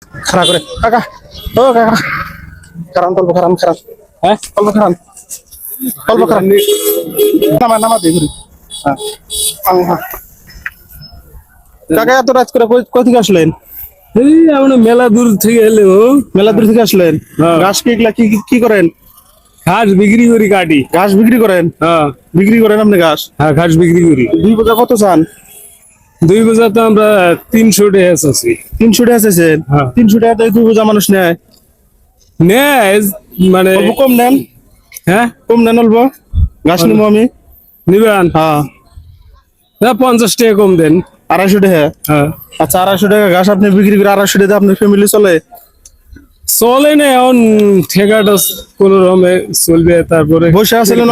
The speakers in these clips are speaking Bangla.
খাড়া করে কাকা, ও কাকা, খারান অল্প খারান খারান, হ্যাঁ অল্প খারান নামা নামা দিয়ে ঘুরি। হ্যাঁ হ্যাঁ কাকা, এত রাত করে কই থেকে আসলেন? এই আমরা মেলা দূর থেকে এলে ও মেলা দূর থেকে আসলেন? হ্যাঁ। ঘাস কি এগুলা কি করেন? ঘাস বিক্রি করি কাটি। ঘাস বিক্রি করেন? হ্যাঁ বিক্রি করেন আপনি ঘাস? হ্যাঁ ঘাস বিক্রি করি। 2 বোঝা কত চান? 2 বোঝা তো আমরা 300 টাকা আছি। 300 টাকা চাইছেন? হ্যাঁ। 300 টাকা 2 বোঝা মানুষ নেয়? নেয় মানে অল্প কম নেন, হ্যাঁ কম নেন অল্প। ঘাস নিবো আমি। নিবেন? হ্যাঁ। 50 টাকা কম দেন। 250 টাকা? হ্যাঁ আচ্ছা, 250 টাকা ঘাস আপনি বিক্রি করে 250 টাকা আপনার ফ্যামিলি চলে? চলে না এখন, ঠেকাটা কোন রকমে চলবে। তারপরে বসে আছিলেন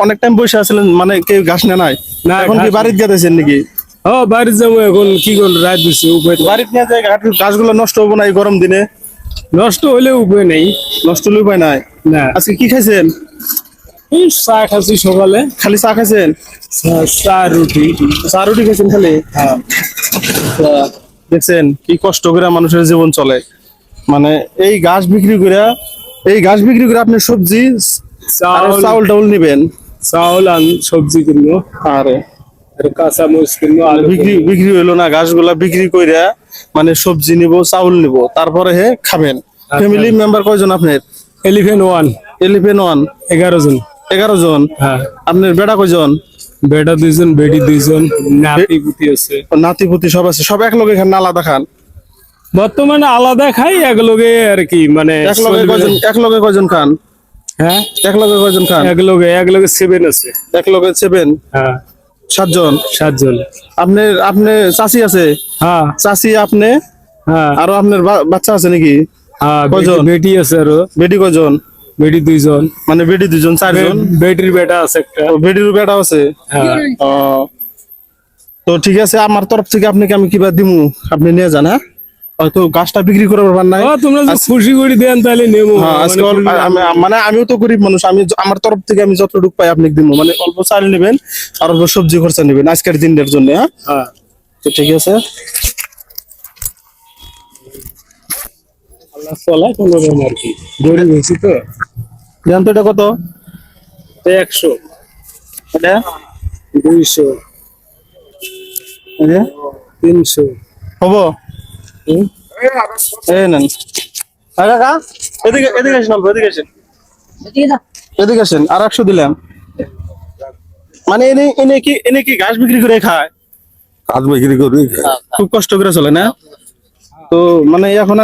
অনেক টাইম বসে আছিলেন, মানে কেউ ঘাস নেয় নাই? না, এখন কি ঘাস- বাড়িতে গেতেছেন নাকি? ও বাড়ি যাবো এখন, কি করল রাত দিচ্ছে উপায় তো- বাড়িতে নিয়ে যায় ঘাসগুলো নষ্ট হবো না এই গরম দিনে? নষ্ট হলে উপায় নেই। নষ্ট হলে উপায় নাই। না আজকে কি খাইছেন? এই চা খাচ্ছি সকালে। খালি চা খাইছেন? চা রুটি। চা রুটি খাইছেন খালি? হ্যাঁ আচ্ছা, দেখছেন কি কষ্ট করে মানুষের জীবন চলে। মানে এই ঘাস বিক্রি করে, আপনি সবজি আর চাউল টাউল নিবেন। চাউল আন, সবজি কিনবো, আরে আর কাঁচা মরিচ কিনবো, আলু বিক্রি হইলো না, ঘাসগুলা বিক্রি কইরা মানে সবজি নিব, চাউল নিব, তারপরে খাবেন। ফ্যামিলি মেম্বার কয়জন আপনার? এলিফেন্ট 1 11 11 জন। 11 জন। হ্যাঁ আপনার বেটা কয়জন? বেটা 2 জন, বেটি 2 জন, নাতি পুতি আছে। নাতি পুতি সব আছে? সব এক লগে খান না আলাদা খান? বর্তমানে আলাদা খাই, এক লগে আর কি, মানে এক লগে কয়জন খান? হ্যাঁ এক লগে কয়জন খান? এক লগে 7 আছে। এক লগে 7? হ্যাঁ 7 জন। 7 জন। আপনি চাচি আছে? হ্যাঁ চাচি আপনি, হ্যাঁ আরো আপনার বাচ্চা আছে নাকি? হ্যাঁ কয়জন? বেটি আছে আরো। বেটি কয়জন? বেটি 2 জন। মানে বেটি 2 জন, 4 জন। বেটির বেটা আছে একটা। বেটির বেটা আছে? হ্যাঁ ও, তো ঠিক আছে, আমার তরফ থেকে আপনাকে আমি কিবা দিমু, আপনি নিয়ে যান। হ্যাঁ, হয়তো গাছটা বিক্রি করে পারবেন না। ও, তোমরা যদি খুশি করে দেন তাহলে নেবো। হ্যাঁ, আজকে মানে আমিও তো গরিব মানুষ, আমার তরফ থেকে আমি যতটুকু পাই আপনাকে দিমু। মানে অল্প চাল নেবেন আর অল্প সবজি খরচা নেবেন আজকের দিনের জন্য। হ্যাঁ, হ্যাঁ তো ঠিক আছে। আল্লাহ চলা কোনো রকম আর কি, গরিব হয়েছি তো। জান তো এটা কত? 100, এটা 200, এই যে 300। হবো? এই নেন। কাকা, এদিকে এদিকে আসেন, অল্প এদিকে আসেন, এদিকে আসেন। আর 100 দিলাম। মানে এনে কি ঘাস বিক্রি করে খায়? কাজ বিক্রি করি। খুব কষ্ট করে চলে না? তো মানে এখন